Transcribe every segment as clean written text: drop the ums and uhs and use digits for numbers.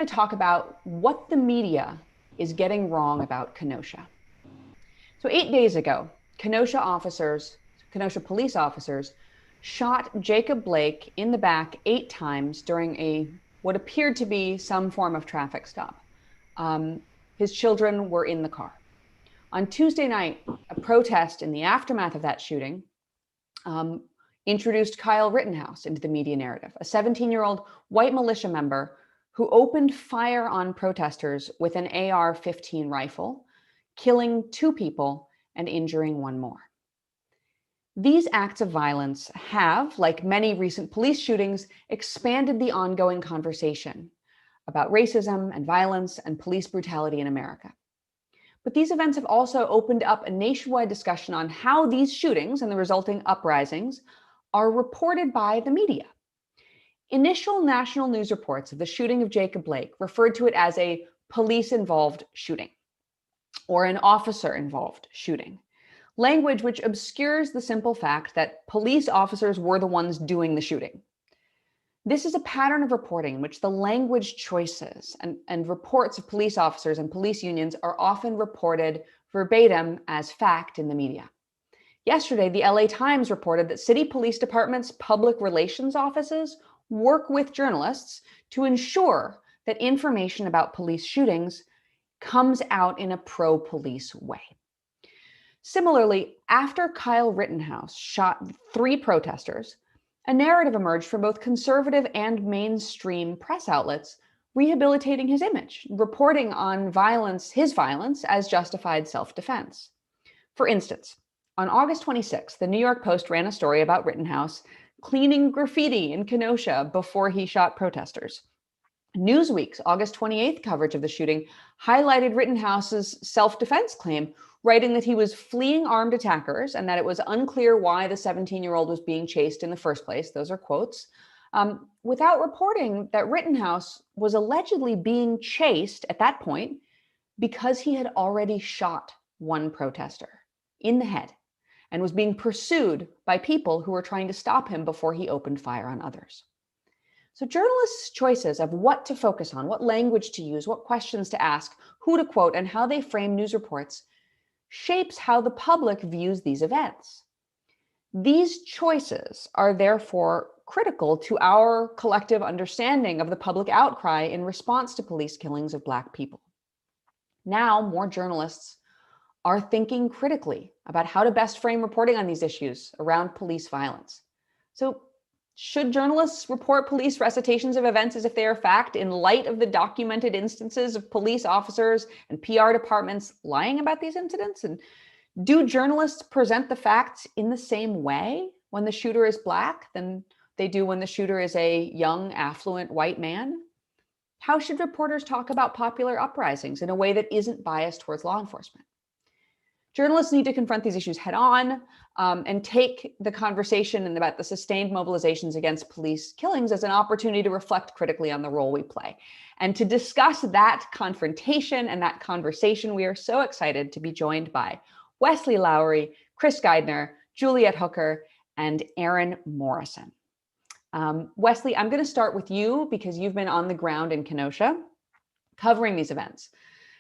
to talk about what the media is getting wrong about Kenosha. So 8 days ago, Kenosha police officers shot Jacob Blake in the back 8 times during what appeared to be some form of traffic stop. His children were in the car. On Tuesday night, a protest in the aftermath of that shooting introduced Kyle Rittenhouse into the media narrative, a 17-year-old white militia member who opened fire on protesters with an AR-15 rifle, killing 2 people and injuring 1 more. These acts of violence have, like many recent police shootings, expanded the ongoing conversation about racism and violence and police brutality in America. But these events have also opened up a nationwide discussion on how these shootings and the resulting uprisings are reported by the media. Initial national news reports of the shooting of Jacob Blake referred to it as a police-involved shooting or an officer-involved shooting, language which obscures the simple fact that police officers were the ones doing the shooting. This is a pattern of reporting in which the language choices and reports of police officers and police unions are often reported verbatim as fact in the media. Yesterday, the LA Times reported that city police departments' public relations offices work with journalists to ensure that information about police shootings comes out in a pro-police way. Similarly, after Kyle Rittenhouse shot 3 protesters, a narrative emerged from both conservative and mainstream press outlets rehabilitating his image, reporting on his violence as justified self-defense. For instance, on August 26th, the New York Post ran a story about Rittenhouse cleaning graffiti in Kenosha before he shot protesters. Newsweek's August 28th coverage of the shooting highlighted Rittenhouse's self-defense claim, writing that he was fleeing armed attackers and that it was unclear why the 17-year-old was being chased in the first place. Those are quotes, without reporting that Rittenhouse was allegedly being chased at that point because he had already shot 1 protester in the head and was being pursued by people who were trying to stop him before he opened fire on others. So journalists' choices of what to focus on, what language to use, what questions to ask, who to quote, and how they frame news reports shapes how the public views these events. These choices are therefore critical to our collective understanding of the public outcry in response to police killings of Black people. Now, more journalists are thinking critically about how to best frame reporting on these issues around police violence. So, should journalists report police recitations of events as if they are fact in light of the documented instances of police officers and PR departments lying about these incidents? And do journalists present the facts in the same way when the shooter is Black than they do when the shooter is a young, affluent white man? How should reporters talk about popular uprisings in a way that isn't biased towards law enforcement? Journalists need to confront these issues head on and take the conversation about the sustained mobilizations against police killings as an opportunity to reflect critically on the role we play. And to discuss that confrontation and that conversation, we are so excited to be joined by Wesley Lowery, Chris Geidner, Juliet Hooker, and Aaron Morrison. Wesley, I'm going to start with you because you've been on the ground in Kenosha covering these events.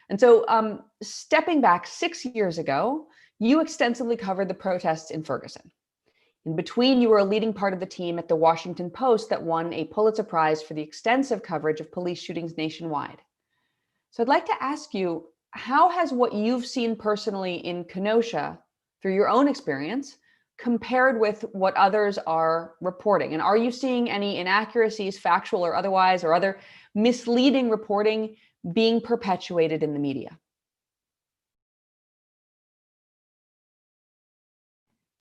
And so stepping back 6 years ago, you extensively covered the protests in Ferguson. In between, you were a leading part of the team at the Washington Post that won a Pulitzer Prize for the extensive coverage of police shootings nationwide. So I'd like to ask you, how has what you've seen personally in Kenosha through your own experience compared with what others are reporting? And are you seeing any inaccuracies, factual or otherwise, or other misleading reporting being perpetuated in the media?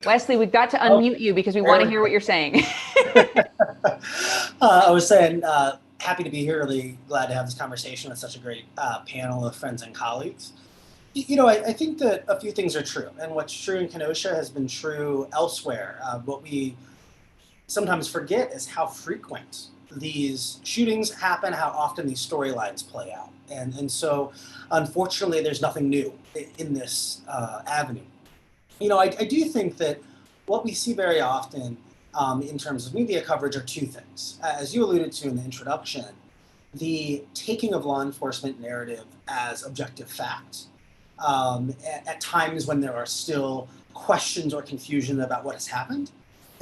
Wesley, we've got to unmute you because we want to hear what you're saying. I was saying, happy to be here, really glad to have this conversation with such a great panel of friends and colleagues. I think that a few things are true, and what's true in Kenosha has been true elsewhere. What we sometimes forget is how frequent these shootings happen, how often these storylines play out. And so, unfortunately, there's nothing new in this avenue. I do think that what we see very often in terms of media coverage are 2 things. As you alluded to in the introduction, the taking of law enforcement narrative as objective fact at times when there are still questions or confusion about what has happened.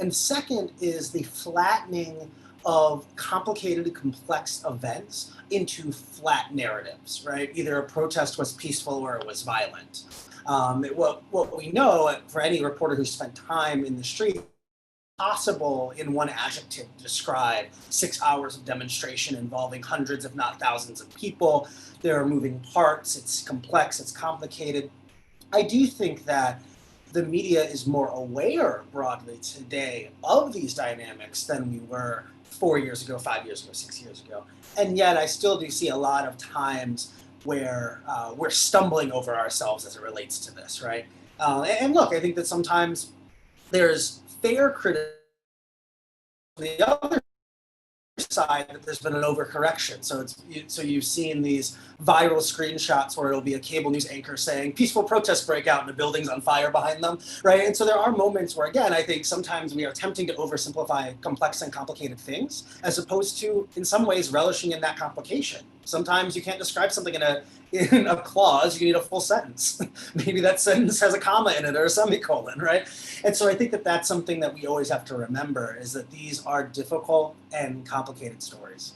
And second is the flattening of complicated, complex events into flat narratives, right? Either a protest was peaceful or it was violent. What we know for any reporter who's spent time in the street, possible in one adjective to describe 6 hours of demonstration involving hundreds, if not thousands of people. There are moving parts, it's complex, it's complicated. I do think that the media is more aware broadly today of these dynamics than we were 4 years ago, 5 years ago, 6 years ago. And yet I still do see a lot of times where we're stumbling over ourselves as it relates to this, right? And look, I think that sometimes there's fair criticism on the other side that there's been an overcorrection. So you've seen these viral screenshots where it'll be a cable news anchor saying peaceful protests break out and the building's on fire behind them, right? And so there are moments where, again, I think sometimes we are attempting to oversimplify complex and complicated things as opposed to, in some ways, relishing in that complication. Sometimes you can't describe something in a clause, you need a full sentence. Maybe that sentence has a comma in it or a semicolon, right? And so I think that that's something that we always have to remember, is that these are difficult and complicated stories.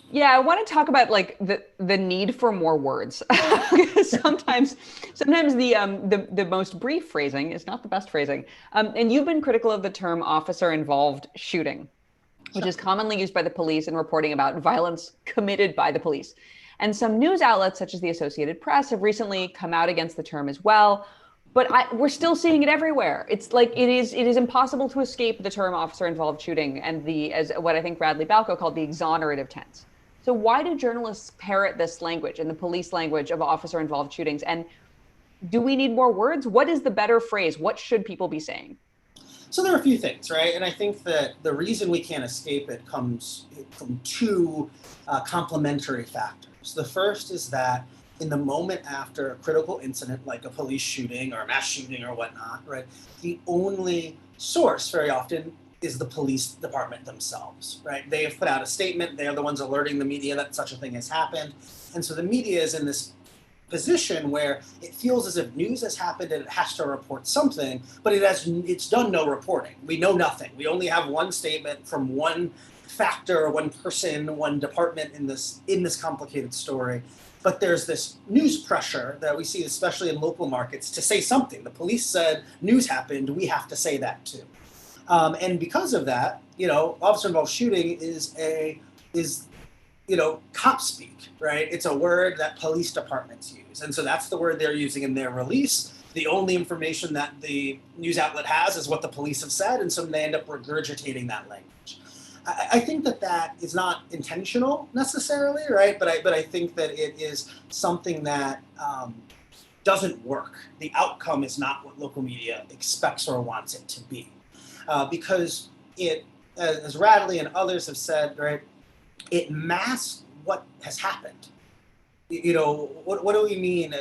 Yeah, I want to talk about like the need for more words. sometimes the most brief phrasing is not the best phrasing. And you've been critical of the term officer involved shooting, which is commonly used by the police in reporting about violence committed by the police. And some news outlets, such as the Associated Press, have recently come out against the term as well. But we're still seeing it everywhere. It's like it is impossible to escape the term officer-involved shooting and as what I think Radley Balco called the exonerative tense. So why do journalists parrot this language and the police language of officer-involved shootings? And do we need more words? What is the better phrase? What should people be saying? So there are a few things, right? And I think that the reason we can't escape it comes from two complementary factors. The first is that in the moment after a critical incident like a police shooting or a mass shooting or whatnot, right, the only source very often is the police department themselves, right? They have put out a statement. They are the ones alerting the media that such a thing has happened. And so the media is in this position where it feels as if news has happened and it has to report something, but it's done no reporting. We know nothing. We only have one statement from one factor, one person, one department in this complicated story. But there's this news pressure that we see, especially in local markets, to say something. The police said news happened. We have to say that too. And because of that, officer-involved shooting is cop speak, right? It's a word that police departments use. And so that's the word they're using in their release. The only information that the news outlet has is what the police have said, and so they end up regurgitating that language. I think that is not intentional necessarily, right? But I think that it is something that doesn't work. The outcome is not what local media expects or wants it to be. Because it, as Radley and others have said, right, it masks what has happened. What do we mean?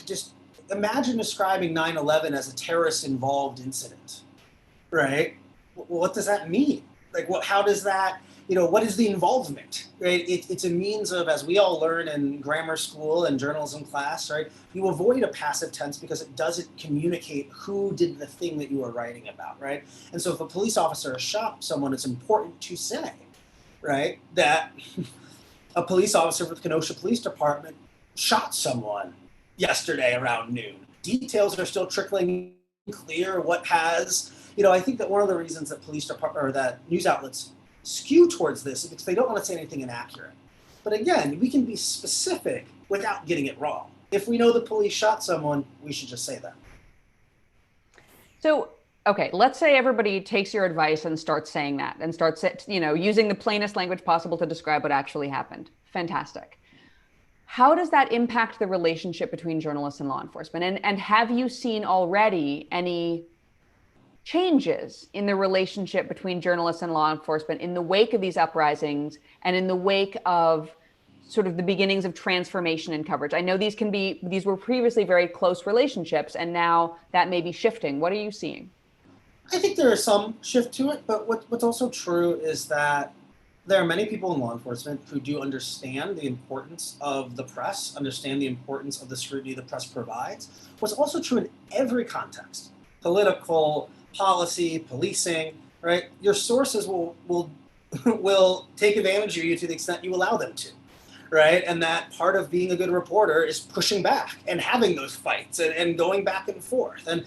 Just imagine describing 9/11 as a terrorist-involved incident, right? What does that mean? Like, how does that, what is the involvement, right? It's a means of, as we all learn in grammar school and journalism class, right? You avoid a passive tense because it doesn't communicate who did the thing that you were writing about, right? And so if a police officer shot someone, it's important to say, right, that a police officer with the KENOSHA Police Department shot someone yesterday around noon. Details are still trickling clear. What has, I think that one of the reasons that police department or that news outlets skew towards this is because they don't want to say anything inaccurate. But again, we can be specific without getting it wrong. If we know the police shot someone, we should just say that. So, okay, let's say everybody takes your advice and starts saying that and starts, using the plainest language possible to describe what actually happened. Fantastic. How does that impact the relationship between journalists and law enforcement? And have you seen already any changes in the relationship between journalists and law enforcement in the wake of these uprisings and in the wake of sort of the beginnings of transformation in coverage? I know these were previously very close relationships, and now that may be shifting. What are you seeing? I think there is some shift to it, but what's also true is that there are many people in law enforcement who do understand the importance of the press, understand the importance of the scrutiny the press provides. What's also true in every context, political, policy, policing, right? Your sources will will take advantage of you to the extent you allow them to, right? And that part of being a good reporter is pushing back and having those fights and going back and forth. And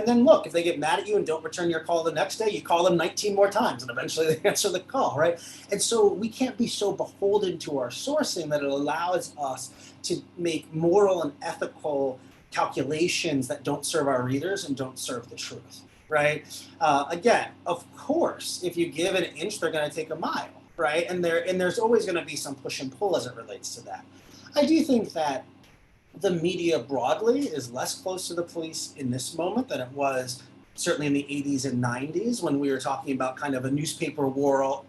then look, if they get mad at you and don't return your call the next day, you call them 19 more times and eventually they answer the call, right? And so we can't be so beholden to our sourcing that it allows us to make moral and ethical calculations that don't serve our readers and don't serve the truth, right? Again, of course, if you give an inch, they're going to take a mile, right? And there's always going to be some push and pull as it relates to that. I do think that the media broadly is less close to the police in this moment than it was certainly in the 80s and 90s, when we were talking about kind of a newspaper war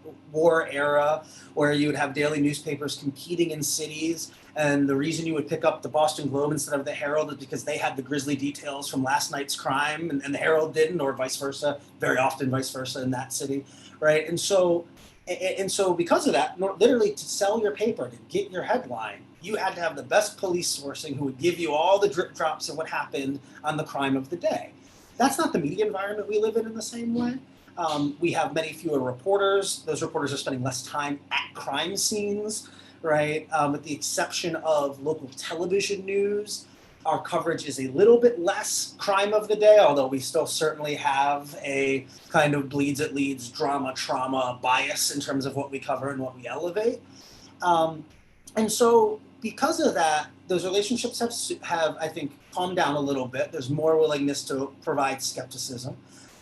era where you would have daily newspapers competing in cities. And the reason you would pick up the Boston Globe instead of the Herald is because they had the grisly details from last night's crime and the Herald didn't, or vice versa, very often vice versa in that city, right? And so because of that, literally to sell your paper, to get your headline, you had to have the best police sourcing who would give you all the drip drops of what happened on the crime of the day. That's not the media environment we live in the same way. We have many fewer reporters. Those reporters are spending less time at crime scenes, right? With the exception of local television news, our coverage is a little bit less crime of the day, although we still certainly have a kind of bleeds it leads drama, trauma bias in terms of what we cover and what we elevate. And so because of that, those relationships have, I think, calmed down a little bit. There's more willingness to provide skepticism.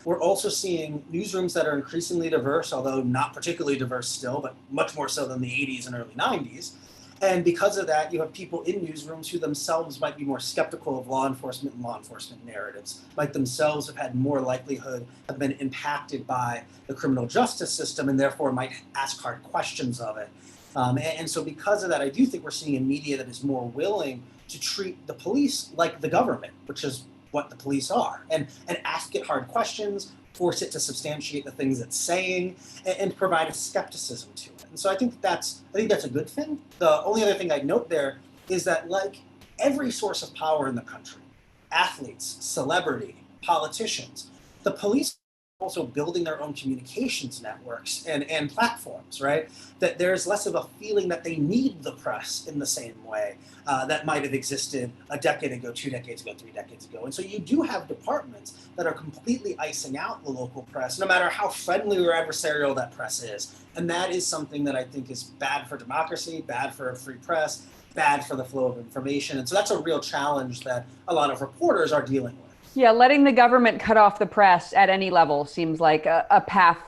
We're also seeing newsrooms that are increasingly diverse, although not particularly diverse still, but much more so than the 80s and early 90s. And because of that, you have people in newsrooms who themselves might be more skeptical of law enforcement and law enforcement narratives, might themselves have had more likelihood have been impacted by the criminal justice system and therefore might ask hard questions of it. And so because of that, I do think we're seeing a media that is more willing to treat the police like the government, which is what the police are, and ask it hard questions, force it to substantiate the things it's saying, and provide a skepticism to it. And so I think that's a good thing. The only other thing I'd note there is that, like every source of power in the country, athletes, celebrity, politicians, the police are also building their own communications networks and platforms, right? That there's less of a feeling that they need the press in the same way that might have existed a decade ago, 2 decades ago, 3 decades ago. And so you do have departments that are completely icing out the local press, no matter how friendly or adversarial that press is. And that is something that I think is bad for democracy, bad for a free press, bad for the flow of information. And so that's a real challenge that a lot of reporters are dealing with. Yeah, letting the government cut off the press at any level seems like a path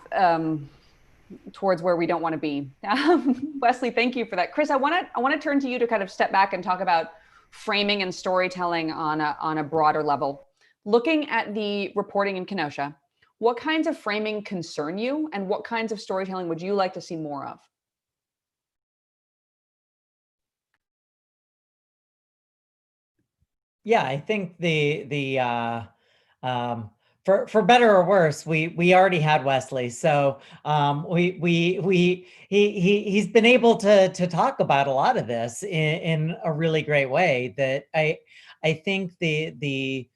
towards where we don't want to be. Wesley, thank you for that. Chris, I want to turn to you to kind of step back and talk about framing and storytelling on a broader level. Looking at the reporting in KENOSHA, what kinds of framing concern you, and what kinds of storytelling would you like to see more of? Yeah, I think for better or worse, we already had Wesley, so he's been able to talk about a lot of this in a really great way. That I think the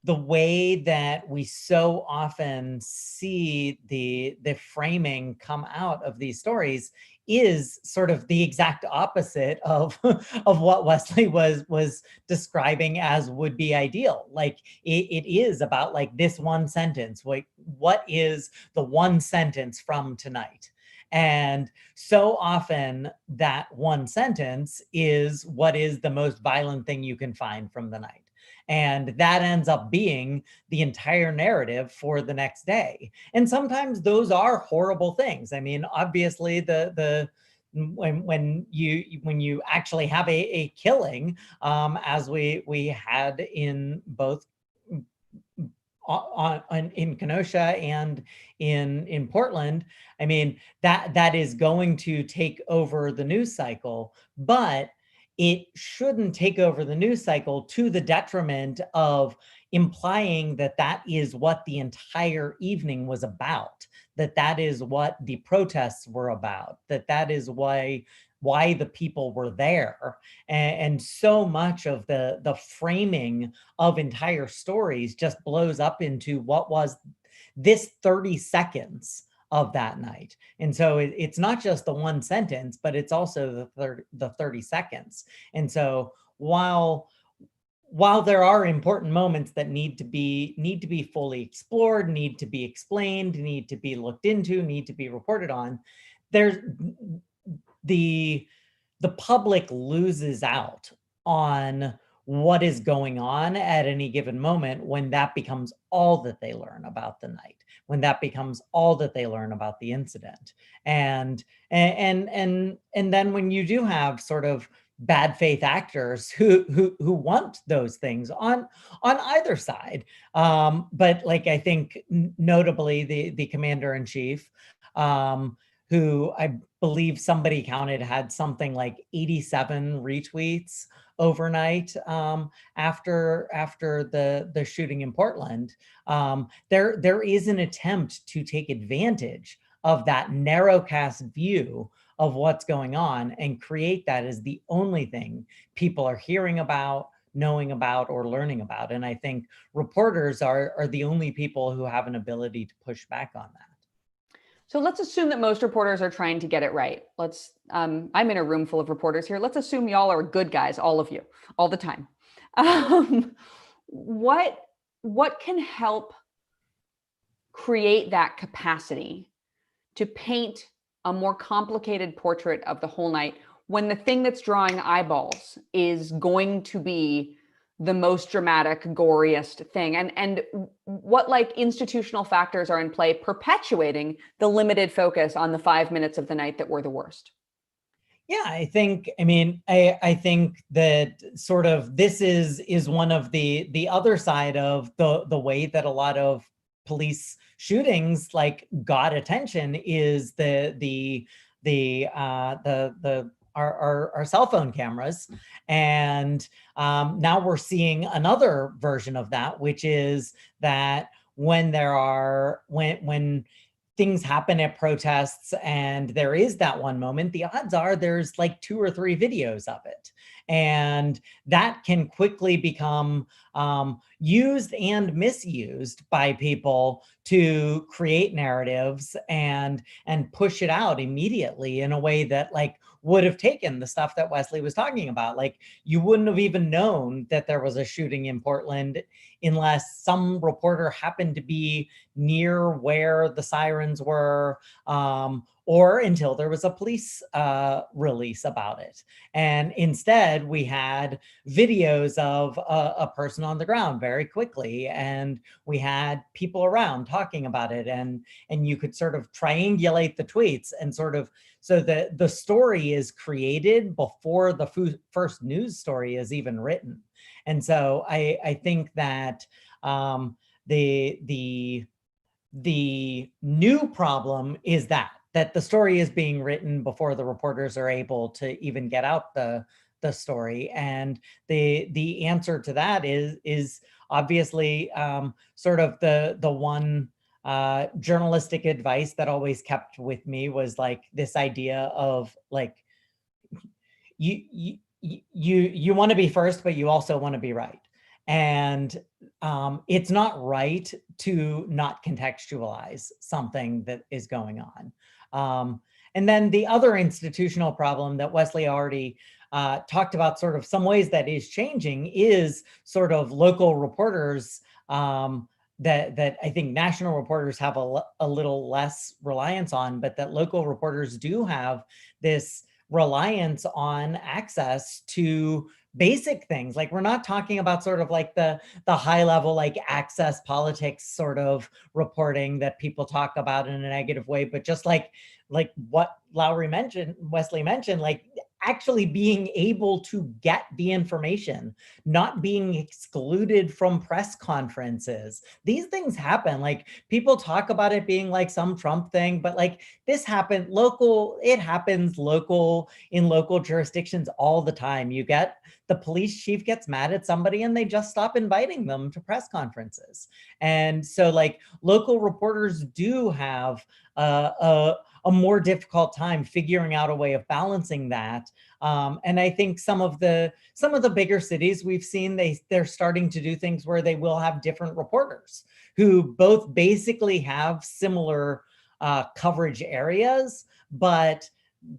way that we so often see the framing come out of these stories is sort of the exact opposite of of what Wesley was describing as would be ideal. Like it is about like this one sentence, like what is the one sentence from tonight? And so often that one sentence is what is the most violent thing you can find from the night. And that ends up being the entire narrative for the next day. And sometimes those are horrible things. I mean, obviously when you actually have a killing, as we had in both in KENOSHA and in Portland, I mean, that is going to take over the news cycle, but it shouldn't take over the news cycle to the detriment of implying that that is what the entire evening was about. that is what the protests were about, that is why the people were there. And so much of the framing of entire stories just blows up into what was this 30 seconds of that night. And so it's not just the one sentence, but it's also the 30 seconds. And so while there are important moments that need to be fully explored, need to be explained, need to be looked into, need to be reported on, there's the public loses out on what is going on at any given moment when that becomes all that they learn about the night, when that becomes all that they learn about the incident. And then when you do have sort of bad faith actors who want those things on either side, but like I think notably the commander in chief, who I believe somebody counted had something like 87 retweets overnight after the shooting in Portland. There is an attempt to take advantage of that narrowcast view of what's going on and create that as the only thing people are hearing about, knowing about, or learning about. And I think reporters are the only people who have an ability to push back on that. So let's assume that most reporters are trying to get it right. I'm in a room full of reporters here. Let's assume y'all are good guys, all of you, all the time. What can help create that capacity to paint a more complicated portrait of the whole night when the thing that's drawing eyeballs is going to be the most dramatic, goriest thing? And what like institutional factors are in play perpetuating the limited focus on the 5 minutes of the night that were the worst? Yeah, I think that sort of this is one of the other side of the way that a lot of police shootings like got attention is our cell phone cameras. And now we're seeing another version of that, which is that when things happen at protests and there is that one moment, the odds are there's like 2 or 3 videos of it. And that can quickly become used and misused by people to create narratives and push it out immediately in a way that like would have taken the stuff that Wesley was talking about. Like you wouldn't have even known that there was a shooting in Portland unless some reporter happened to be near where the sirens were, or until there was a police release about it. And instead we had videos of a person on the ground very quickly, and we had people around talking about it, and you could sort of triangulate the tweets and sort of, so that the story is created before the first news story is even written. And so I think that the new problem is that the story is being written before the reporters are able to even get out the story. And the answer to that is obviously sort of the one journalistic advice that always kept with me was like this idea of like, you want to be first, but you also want to be right. And it's not right to not contextualize something that is going on. And then the other institutional problem that Wesley already talked about, sort of some ways that is changing, is sort of local reporters that I think national reporters have a little less reliance on, but that local reporters do have this reliance on access to basic things. Like we're not talking about sort of like the high level, like access politics sort of reporting that people talk about in a negative way, but just like what Wesley mentioned, like actually being able to get the information, not being excluded from press conferences. These things happen. Like, people talk about it being like some Trump thing, but like, this happened it happens in local jurisdictions all the time. You get the police chief gets mad at somebody and they just stop inviting them to press conferences. And so like, local reporters do have a more difficult time figuring out a way of balancing that. And I think some of the bigger cities we've seen, they're starting to do things where they will have different reporters who both basically have similar coverage areas, but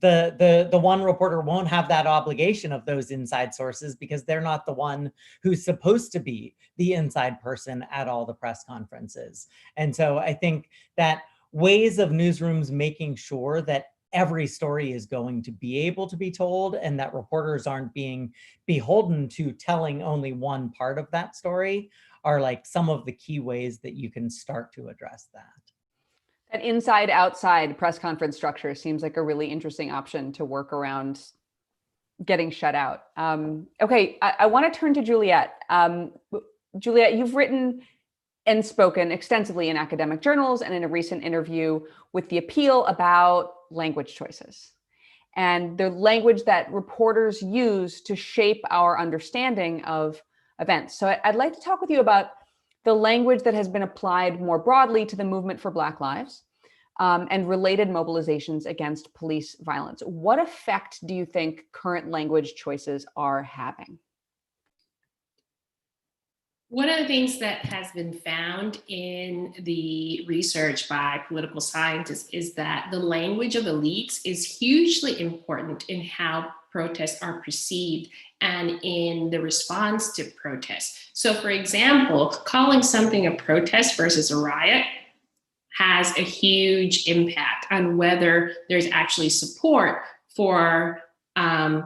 the one reporter won't have that obligation of those inside sources because they're not the one who's supposed to be the inside person at all the press conferences. And so I think that ways of newsrooms making sure that every story is going to be able to be told and that reporters aren't being beholden to telling only one part of that story are like some of the key ways that you can start to address that. That inside-outside press conference structure seems like a really interesting option to work around getting shut out. Okay, I want to turn to Juliet. Juliet, you've written and spoken extensively in academic journals and in a recent interview with The Appeal about language choices and the language that reporters use to shape our understanding of events. So I'd like to talk with you about the language that has been applied more broadly to the movement for Black Lives and related mobilizations against police violence. What effect do you think current language choices are having? One of the things that has been found in the research by political scientists is that the language of elites is hugely important in how protests are perceived and in the response to protests. So, for example, calling something a protest versus a riot has a huge impact on whether there's actually support for a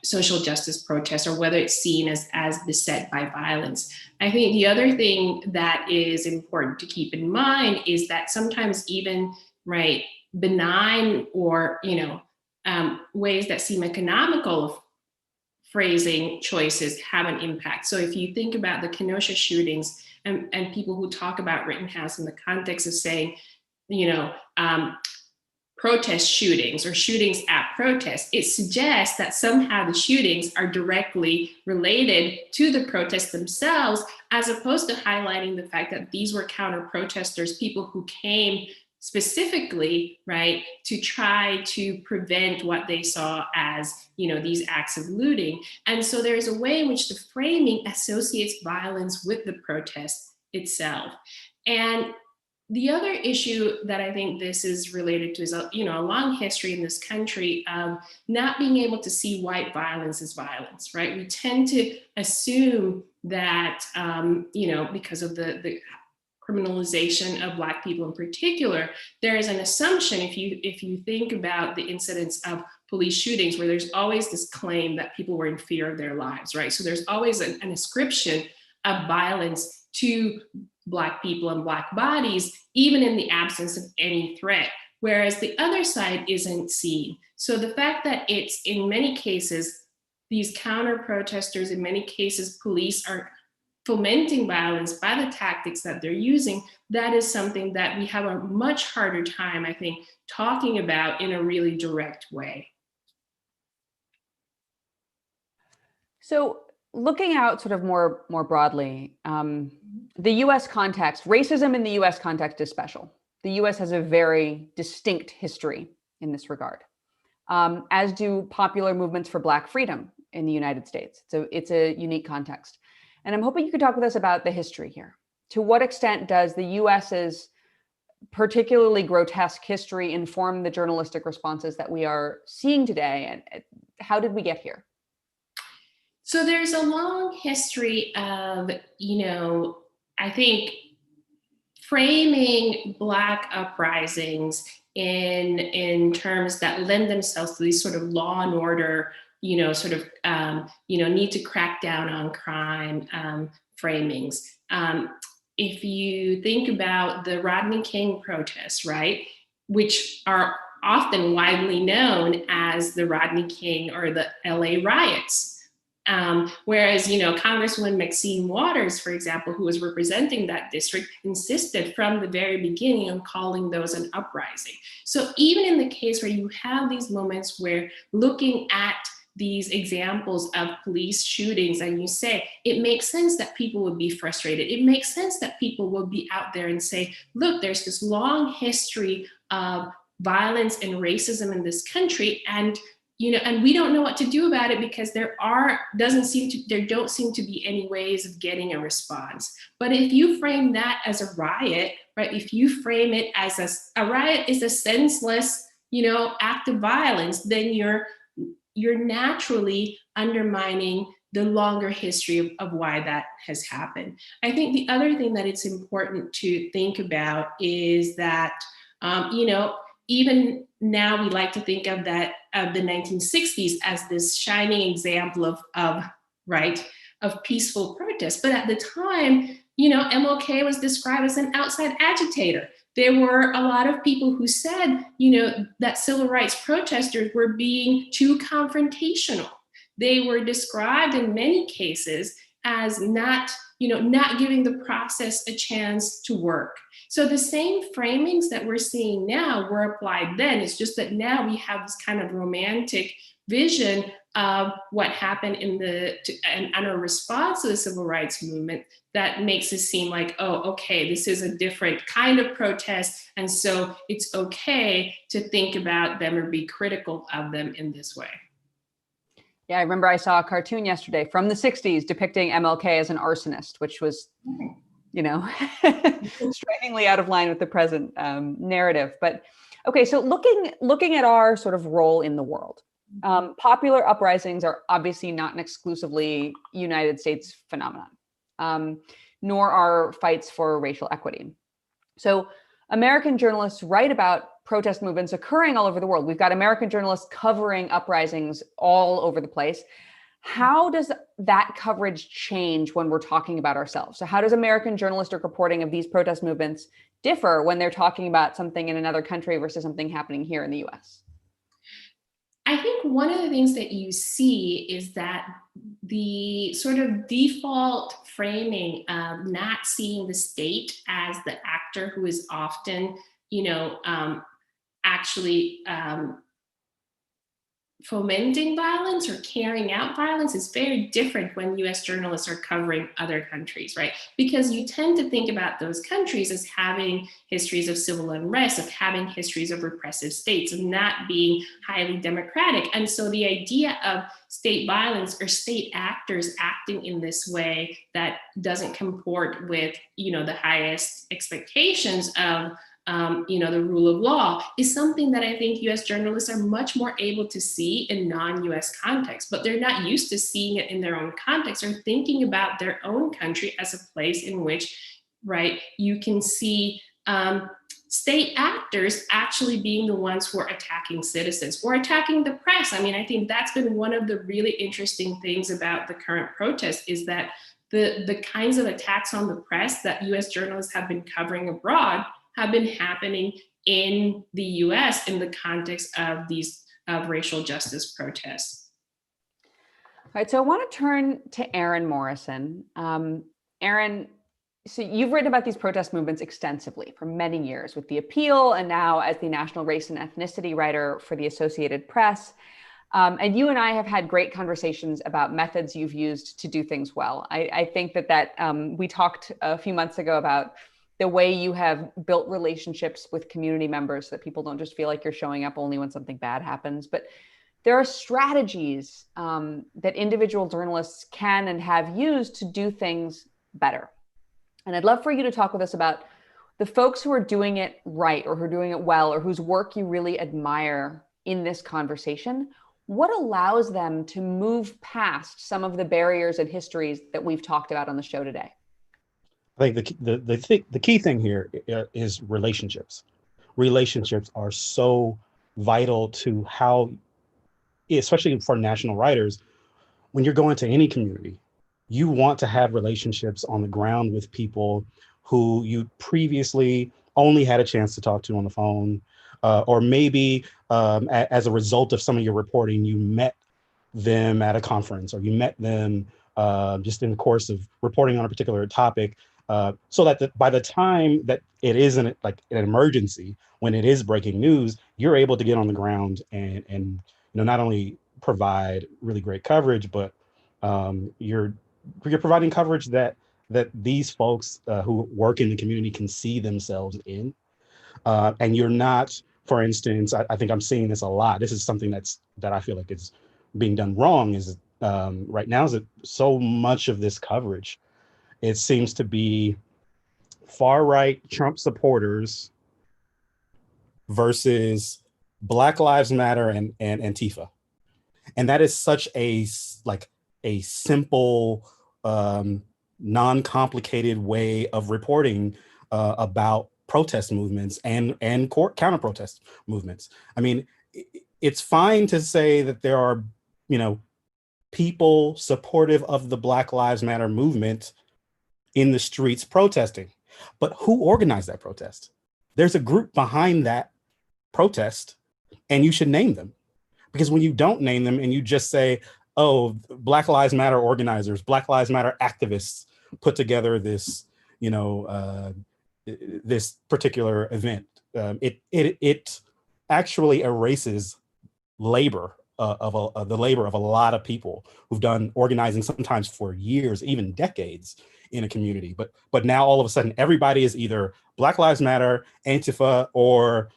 social justice protest or whether it's seen as beset by violence. I think the other thing that is important to keep in mind is that sometimes even benign or ways that seem economical phrasing choices have an impact. So if you think about the KENOSHA shootings and people who talk about Rittenhouse in the context of saying, protest shootings or shootings at protests, it suggests that somehow the shootings are directly related to the protests themselves, as opposed to highlighting the fact that these were counter protesters, people who came specifically, to try to prevent what they saw as, these acts of looting. And so there's a way in which the framing associates violence with the protest itself. And the other issue that I think this is related to is, a long history in this country of not being able to see white violence as violence, right? We tend to assume that, because of the criminalization of Black people in particular, there is an assumption, if you think about the incidents of police shootings, where there's always this claim that people were in fear of their lives, right? So there's always an ascription of violence to Black people and Black bodies, even in the absence of any threat, whereas the other side isn't seen. So the fact that it's, in many cases, these counter protesters, in many cases, police are fomenting violence by the tactics that they're using, that is something that we have a much harder time, I think, talking about in a really direct way. So looking out sort of more broadly, the US context, racism in the US context is special. The US has a very distinct history in this regard, as do popular movements for Black freedom in the United States. So it's a unique context. And I'm hoping you could talk with us about the history here. To what extent does the US's particularly grotesque history inform the journalistic responses that we are seeing today? And how did we get here? So there's a long history of, I think, framing Black uprisings in terms that lend themselves to these sort of law and order, need to crack down on crime framings. If you think about the Rodney King protests, which are often widely known as the Rodney King or the LA riots. Whereas, Congresswoman Maxine Waters, for example, who was representing that district, insisted from the very beginning on calling those an uprising. So even in the case where you have these moments where looking at these examples of police shootings and you say, it makes sense that people would be frustrated. It makes sense that people will be out there and say, look, there's this long history of violence and racism in this country, and we don't know what to do about it because there don't seem to be any ways of getting a response. But if you frame that as a riot, right? If you frame it as a riot is a senseless, act of violence, then you're naturally undermining the longer history of why that has happened. I think the other thing that it's important to think about is that, even now we like to think of the 1960s as this shining example of peaceful protest. But at the time, MLK was described as an outside agitator. There were a lot of people who said, that civil rights protesters were being too confrontational. They were described in many cases as not giving the process a chance to work. So the same framings that we're seeing now were applied then. It's just that now we have this kind of romantic vision of what happened in a response to the civil rights movement that makes it seem like, oh, okay, this is a different kind of protest, and so it's okay to think about them or be critical of them in this way. Yeah, I remember I saw a cartoon yesterday from the 60s depicting MLK as an arsonist, which was, strikingly out of line with the present narrative. But okay, so looking at our sort of role in the world, popular uprisings are obviously not an exclusively United States phenomenon, nor are fights for racial equity. So American journalists write about protest movements occurring all over the world. We've got American journalists covering uprisings all over the place. How does that coverage change when we're talking about ourselves? So how does American journalistic reporting of these protest movements differ when they're talking about something in another country versus something happening here in the US? I think one of the things that you see is that the sort of default framing of not seeing the state as the actor who is often, actually fomenting violence or carrying out violence is very different when US journalists are covering other countries, right? Because you tend to think about those countries as having histories of civil unrest, of having histories of repressive states, of not being highly democratic. And so the idea of state violence or state actors acting in this way that doesn't comport with, the highest expectations of the rule of law is something that I think US journalists are much more able to see in non-US contexts, but they're not used to seeing it in their own context or thinking about their own country as a place in which, right, you can see state actors actually being the ones who are attacking citizens or attacking the press. I mean, I think that's been one of the really interesting things about the current protest is that the kinds of attacks on the press that US journalists have been covering abroad have been happening in the US in the context of these racial justice protests. All right, so I want to turn to Erin Morrison. Erin, so you've written about these protest movements extensively for many years with The Appeal and now as the national race and ethnicity writer for the Associated Press. And you and I have had great conversations about methods you've used to do things well. I think that we talked a few months ago about the way you have built relationships with community members so that people don't just feel like you're showing up only when something bad happens. But there are strategies that individual journalists can and have used to do things better. And I'd love for you to talk with us about the folks who are doing it right or who are doing it well or whose work you really admire in this conversation. What allows them to move past some of the barriers and histories that we've talked about on the show today? I think the key thing here is relationships. Relationships are so vital to how, especially for national writers, when you're going to any community, you want to have relationships on the ground with people who you previously only had a chance to talk to on the phone, or maybe as a result of some of your reporting, you met them at a conference, or you met them just in the course of reporting on a particular topic, so that by the time that it isn't like an emergency, when it is breaking news, you're able to get on the ground and not only provide really great coverage, but you're providing coverage that these folks who work in the community can see themselves in. And you're not, for instance, I think I'm seeing this a lot. This is something that I feel like is being done wrong, is right now, is that so much of this coverage, it seems to be far right Trump supporters versus Black Lives Matter and Antifa. And that is such a simple, non-complicated way of reporting about protest movements and counter protest movements. I mean, it's fine to say that there are, people supportive of the Black Lives Matter movement in the streets protesting, but who organized that protest? There's a group behind that protest, and you should name them. Because when you don't name them and you just say, oh, Black Lives Matter organizers, Black Lives Matter activists put together this, this particular event, it actually erases labor the labor of a lot of people who've done organizing, sometimes for years, even decades, in a community. But now all of a sudden, everybody is either Black Lives Matter, Antifa, or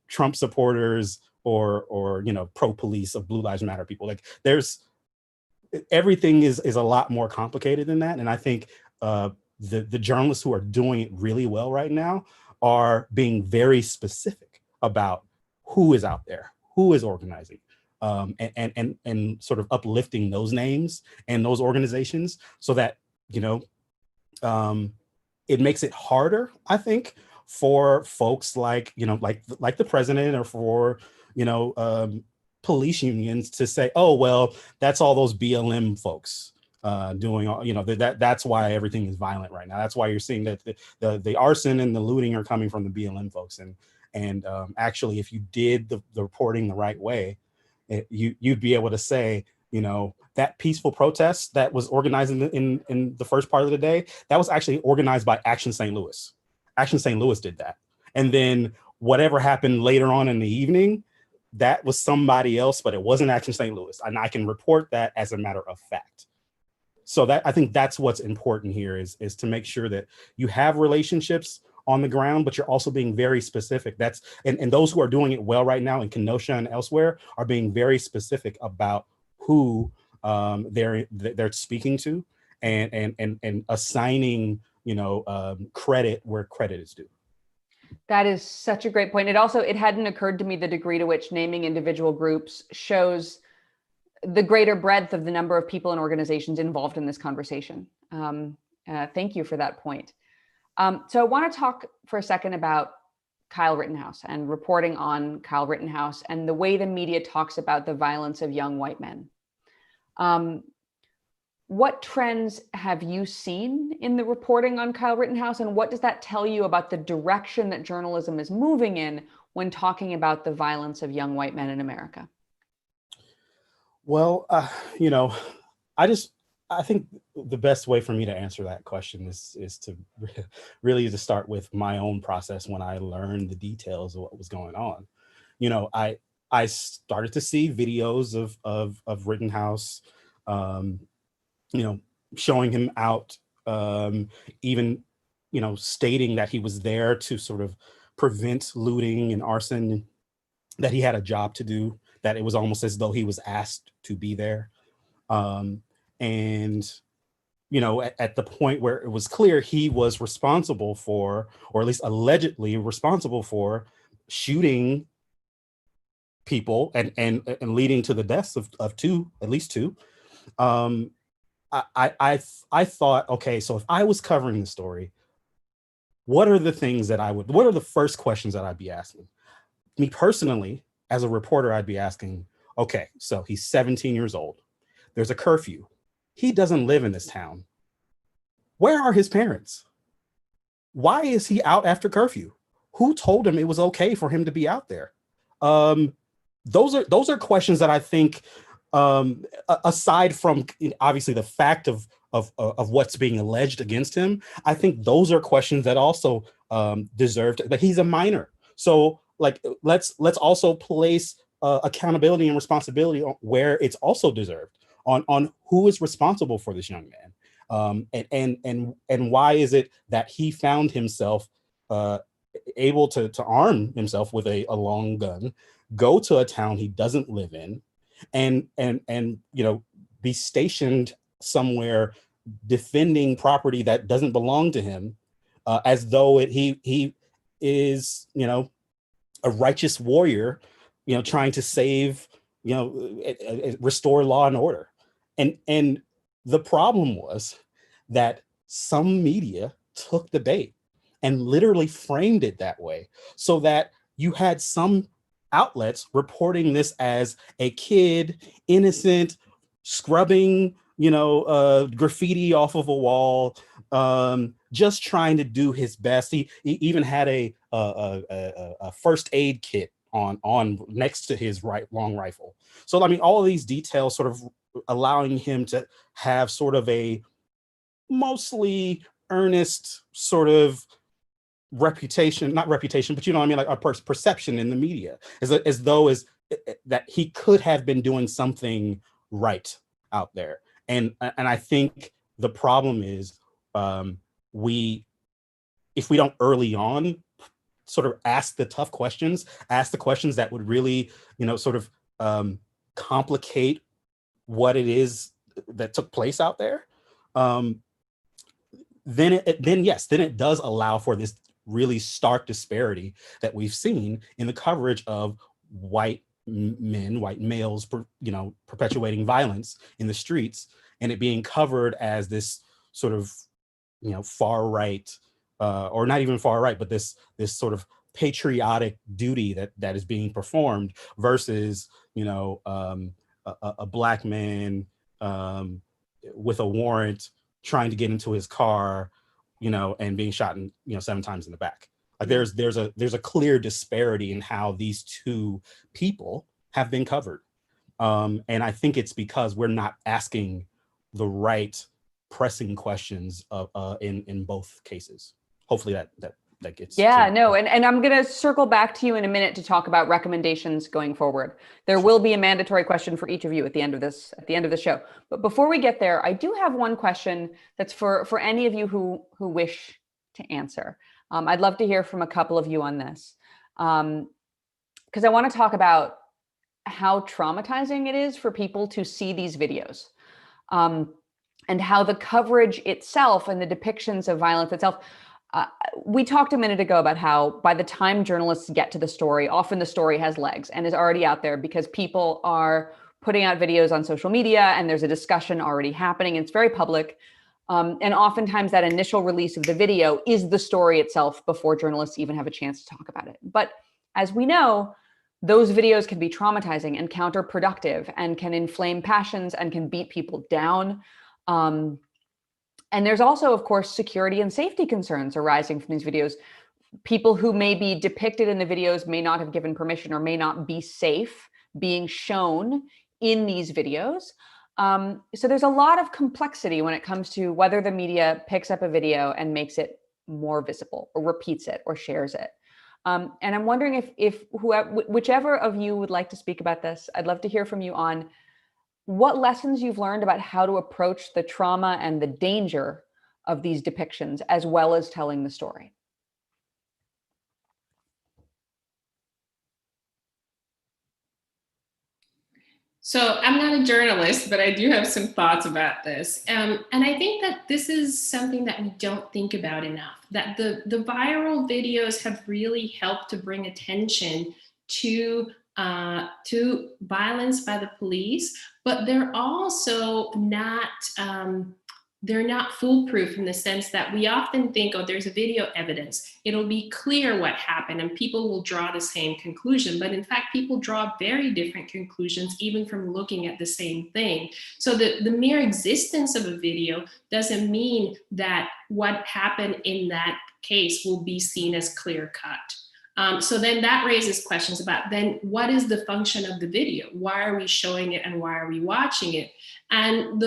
Trump supporters, or pro-police of Blue Lives Matter people. Like, everything is a lot more complicated than that. And I think the journalists who are doing it really well right now are being very specific about who is out there, who is organizing, and sort of uplifting those names and those organizations, so that it makes it harder, I think, for folks like like the president, or for police unions to say, oh, well, that's all those BLM folks doing all, that's why everything is violent right now. That's why you're seeing that the arson and the looting are coming from the BLM folks. And actually, if you did the reporting the right way, you'd be able to say, that peaceful protest that was organized in the first part of the day, that was actually organized by Action St. Louis. Action St. Louis did that. And then whatever happened later on in the evening, that was somebody else, but it wasn't Action St. Louis. And I can report that as a matter of fact. So that, I think that's what's important here, is to make sure that you have relationships on the ground, but you're also being very specific. And those who are doing it well right now in Kenosha and elsewhere are being very specific about who they're speaking to, and assigning credit where credit is due. That is such a great point. It hadn't occurred to me the degree to which naming individual groups shows the greater breadth of the number of people and organizations involved in this conversation. Thank you for that point. So I want to talk for a second about Kyle Rittenhouse and reporting on Kyle Rittenhouse and the way the media talks about the violence of young white men. What trends have you seen in the reporting on Kyle Rittenhouse, and what does that tell you about the direction that journalism is moving in when talking about the violence of young white men in America? Well, I think the best way for me to answer that question is to really to start with my own process when I learned the details of what was going on. I started to see videos of Rittenhouse, showing him out, even, stating that he was there to sort of prevent looting and arson, that he had a job to do, that it was almost as though he was asked to be there. And at the point where it was clear he was responsible for, or at least allegedly responsible for, shooting people and leading to the deaths of at least two. I thought, okay, so if I was covering the story, what are the first questions that I'd be asking? Me personally, as a reporter, I'd be asking, okay, so he's 17 years old. There's a curfew. He doesn't live in this town. Where are his parents? Why is he out after curfew? who told him it was okay for him to be out there? Those are questions that I think, aside from obviously the fact of what's being alleged against him, I think those are questions that also deserve to, like, he's a minor. So like, let's also place accountability and responsibility on where it's also deserved, on who is responsible for this young man, and why is it that he found himself able to arm himself with a long gun, go to a town he doesn't live in, and you know, be stationed somewhere defending property that doesn't belong to him, as though he is, you know, a righteous warrior, you know, trying to save, you know, restore law and order. And the problem was that some media took the bait and literally framed it that way, so that you had some outlets reporting this as a kid, innocent, scrubbing, you know, graffiti off of a wall, just trying to do his best. He even had a first aid kit on next to his long rifle. So I mean, all of these details sort of allowing him to have sort of a mostly earnest sort of reputation, not reputation, but you know what I mean, like a perception in the media, as though that he could have been doing something right out there. And I think the problem is, if we don't early on sort of ask the tough questions, ask the questions that would really, you know, sort of complicate what it is that took place out there, then it does allow for this really stark disparity that we've seen in the coverage of white males, you know, perpetuating violence in the streets, and it being covered as this sort of, you know, far right, or not even far right, but this sort of patriotic duty that is being performed, versus, you know, a black man with a warrant trying to get into his car, you know, and being shot in, you know, 7 times in the back. Like there's a clear disparity in how these two people have been covered. And I think it's because we're not asking the right pressing questions in both cases. Hopefully that gets. Yeah, no, and I'm going to circle back to you in a minute to talk about recommendations going forward. There will be a mandatory question for each of you at the end of the show. But before we get there, I do have one question that's for any of you who wish to answer. I'd love to hear from a couple of you on this, because I want to talk about how traumatizing it is for people to see these videos, and how the coverage itself and the depictions of violence itself. We talked a minute ago about how by the time journalists get to the story, often the story has legs and is already out there because people are putting out videos on social media and there's a discussion already happening. It's very public. And oftentimes that initial release of the video is the story itself before journalists even have a chance to talk about it. But as we know, those videos can be traumatizing and counterproductive and can inflame passions and can beat people down. And there's also, of course, security and safety concerns arising from these videos. People who may be depicted in the videos may not have given permission or may not be safe being shown in these videos. So there's a lot of complexity when it comes to whether the media picks up a video and makes it more visible or repeats it or shares it. And I'm wondering if whichever of you would like to speak about this, I'd love to hear from you on what lessons you've learned about how to approach the trauma and the danger of these depictions, as well as telling the story. So I'm not a journalist, but I do have some thoughts about this. And I think that this is something that we don't think about enough, that the viral videos have really helped to bring attention to violence by the police, but they're also not, they're not foolproof in the sense that we often think, oh, there's a video evidence, it'll be clear what happened and people will draw the same conclusion. But in fact, people draw very different conclusions even from looking at the same thing. So the mere existence of a video doesn't mean that what happened in that case will be seen as clear cut. So then that raises questions about then what is the function of the video? Why are we showing it and why are we watching it? And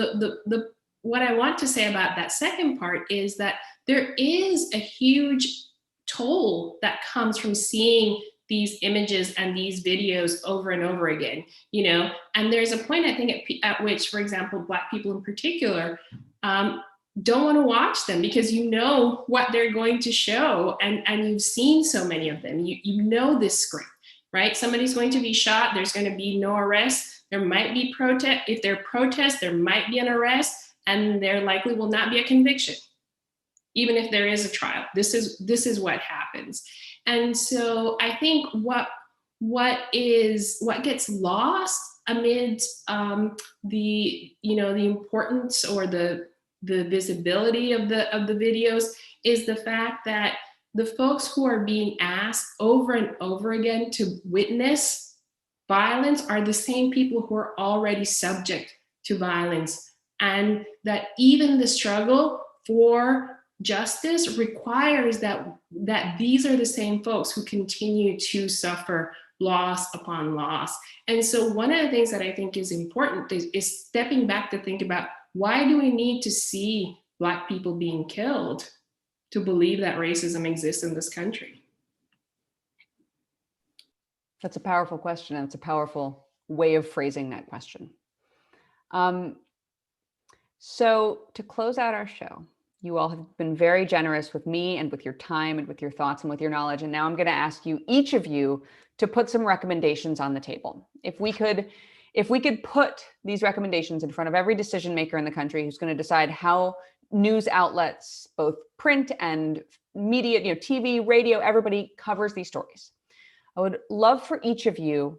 what I want to say about that second part is that there is a huge toll that comes from seeing these images and these videos over and over again, you know, and there's a point I think at which, for example, Black people in particular, don't want to watch them because you know what they're going to show, and you've seen so many of them. You know this script, right? Somebody's going to be shot, there's going to be no arrest, there might be protest. If there are protests, there might be an arrest, and there likely will not be a conviction, even if there is a trial. This is what happens. And so I think what gets lost amidst the importance or the visibility of the videos is the fact that the folks who are being asked over and over again to witness violence are the same people who are already subject to violence, and that even the struggle for justice requires that these are the same folks who continue to suffer loss upon loss. And so one of the things that I think is important is stepping back to think about, why do we need to see Black people being killed to believe that racism exists in this country? That's a powerful question, and it's a powerful way of phrasing that question. So to close out our show, you all have been very generous with me and with your time and with your thoughts and with your knowledge. And now I'm going to ask you, each of you, to put some recommendations on the table. If we could put these recommendations in front of every decision maker in the country who's going to decide how news outlets, both print and media, TV, radio, everybody covers these stories, I would love for each of you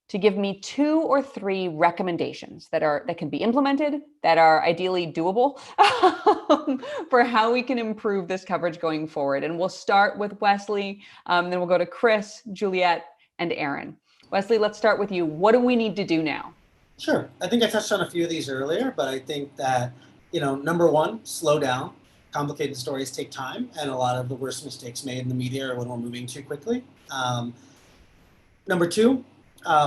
to give me 2 or 3 recommendations that can be implemented, that are ideally doable, for how we can improve this coverage going forward. And we'll start with Wesley, then we'll go to Chris, Juliet, and Aaron. Wesley, let's start with you. What do we need to do now? Sure. I think I touched on a few of these earlier, but I think that, number one, slow down. Complicated stories take time, and a lot of the worst mistakes made in the media are when we're moving too quickly. Number two,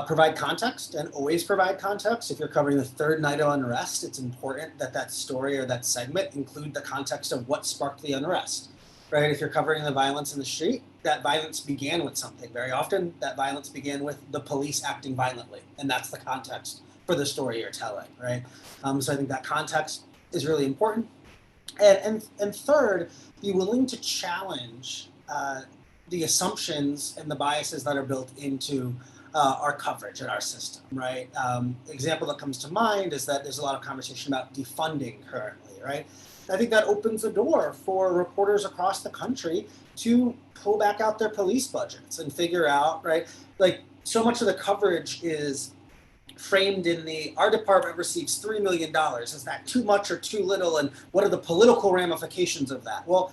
provide context, and always provide context. If you're covering the third night of unrest, it's important that story or that segment include the context of what sparked the unrest, right? If you're covering the violence in the street, that violence began with something. Very often, that violence began with the police acting violently, and that's the context for the story you're telling, right? So I think that context is really important. And third, be willing to challenge the assumptions and the biases that are built into our coverage and our system, right? Example that comes to mind is that there's a lot of conversation about defunding currently, right? I think that opens the door for reporters across the country to pull back out their police budgets and figure out, right? Like, so much of the coverage is framed in our department receives $3 million. Is that too much or too little? And what are the political ramifications of that? Well,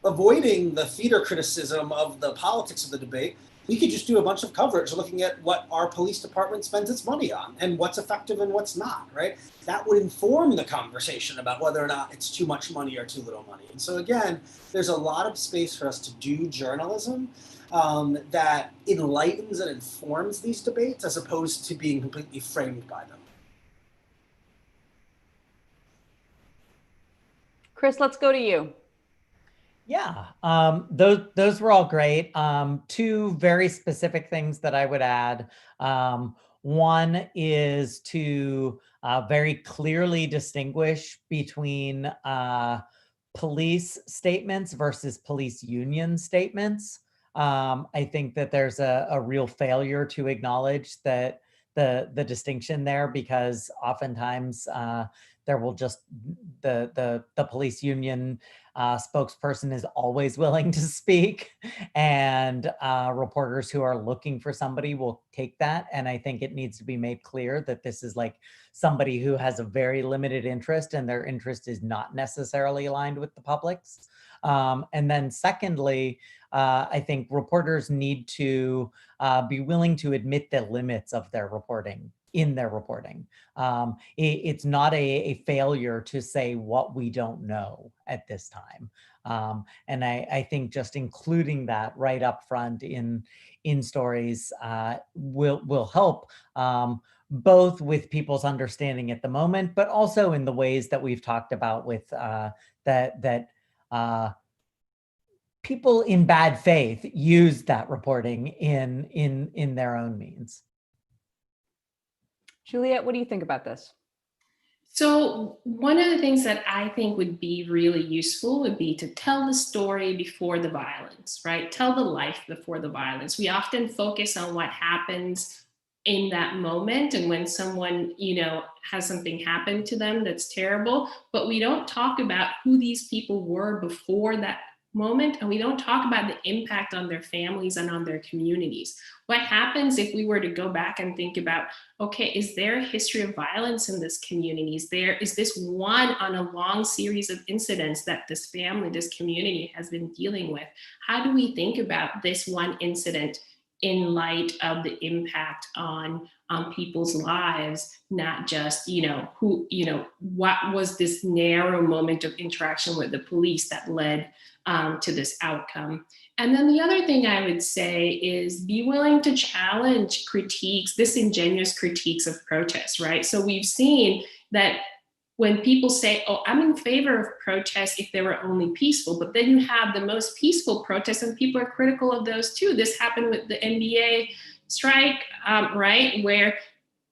avoiding the theater criticism of the politics of the debate, we could just do a bunch of coverage looking at what our police department spends its money on and what's effective and what's not, right? That would inform the conversation about whether or not it's too much money or too little money. And so again, there's a lot of space for us to do journalism that enlightens and informs these debates as opposed to being completely framed by them. Chris, let's go to you. Yeah, those were all great. 2 very specific things that I would add. One is to very clearly distinguish between police statements versus police union statements. I think that there's a real failure to acknowledge that the distinction there, because oftentimes there will just the police union spokesperson is always willing to speak, and reporters who are looking for somebody will take that. And I think it needs to be made clear that this is like somebody who has a very limited interest, and their interest is not necessarily aligned with the public's. And then secondly, I think reporters need to be willing to admit the limits of their reporting in their reporting. It's not a failure to say what we don't know at this time. And I think just including that right up front in stories will help, both with people's understanding at the moment, but also in the ways that we've talked about with that people in bad faith use that reporting in their own means. Juliet, what do you think about this? So one of the things that I think would be really useful would be to tell the story before the violence, right? Tell the life before the violence. We often focus on what happens in that moment and when someone, has something happen to them that's terrible, but we don't talk about who these people were before that moment, and we don't talk about the impact on their families and on their communities. What happens if we were to go back and think about, okay, is there a history of violence in this community? Is this one on a long series of incidents that this family, this community has been dealing with? How do we think about this one incident in light of the impact on people's lives, not just, what was this narrow moment of interaction with the police that led to this outcome? And then the other thing I would say is be willing to challenge critiques, disingenuous critiques of protests, right? So we've seen that when people say, oh, I'm in favor of protests if they were only peaceful, but then you have the most peaceful protests and people are critical of those too. This happened with the NBA strike, right? Where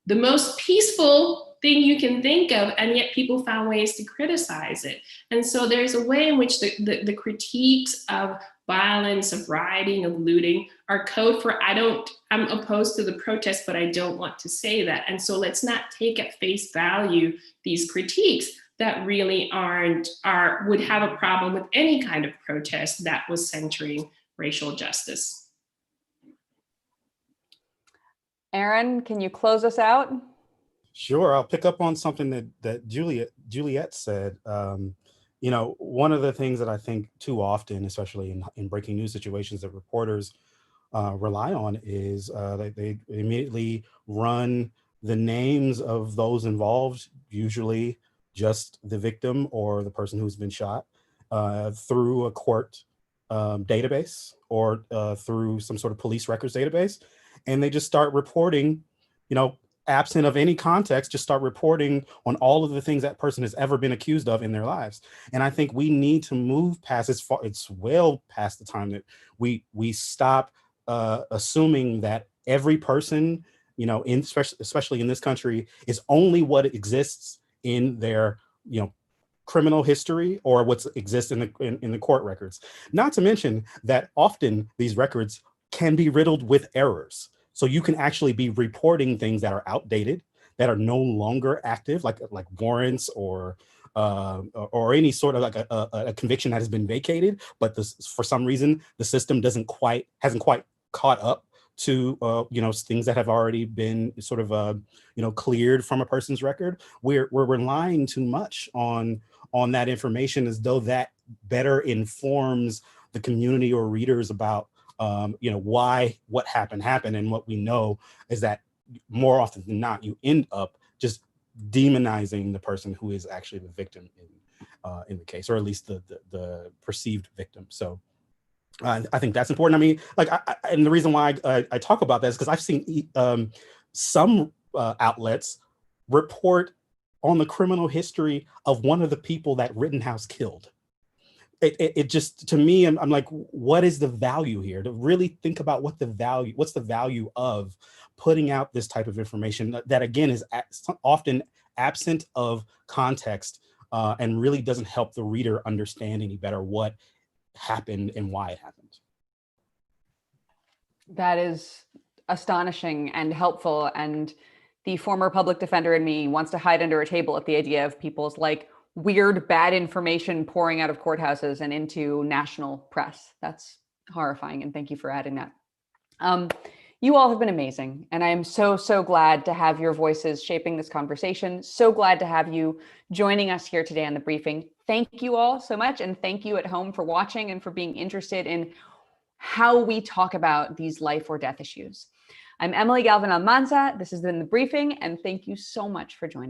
the most peaceful thing you can think of, and yet people found ways to criticize it. And so there's a way in which the critiques of violence, of rioting, of looting are code for, I'm opposed to the protest, but I don't want to say that. And so let's not take at face value these critiques that really would have a problem with any kind of protest that was centering racial justice. Aaron, can you close us out? Sure, I'll pick up on something that Juliet said. One of the things that I think too often, especially in breaking news situations, that reporters rely on is they immediately run the names of those involved, usually just the victim or the person who's been shot, through a court database or through some sort of police records database. And they just start reporting, absent of any context, just start reporting on all of the things that person has ever been accused of in their lives. And I think we need to move past it's well past the time that we stop assuming that every person, especially in this country, is only what exists in their, criminal history or what exists in the court records. Not to mention that often these records can be riddled with errors. So you can actually be reporting things that are outdated, that are no longer active, like warrants or any sort of like a conviction that has been vacated, but for some reason the system hasn't quite caught up to things that have already been sort of cleared from a person's record. We're relying too much on that information as though that better informs the community or readers about why what happened. And what we know is that more often than not, you end up just demonizing the person who is actually the victim in the case, or at least the perceived victim. So I think that's important. I mean, and the reason why I talk about that is because I've seen some outlets report on the criminal history of one of the people that Rittenhouse killed. It just, to me, I'm like, what is the value here? To really think about what's the value of putting out this type of information that again is often absent of context and really doesn't help the reader understand any better what happened and why it happened. That is astonishing and helpful. And the former public defender in me wants to hide under a table at the idea of people's weird, bad information pouring out of courthouses and into national press. That's horrifying. And thank you for adding that. You all have been amazing. And I am so, so glad to have your voices shaping this conversation. So glad to have you joining us here today on the briefing. Thank you all so much. And thank you at home for watching and for being interested in how we talk about these life or death issues. I'm Emily Galvin Almanza. This has been The Briefing, and thank you so much for joining.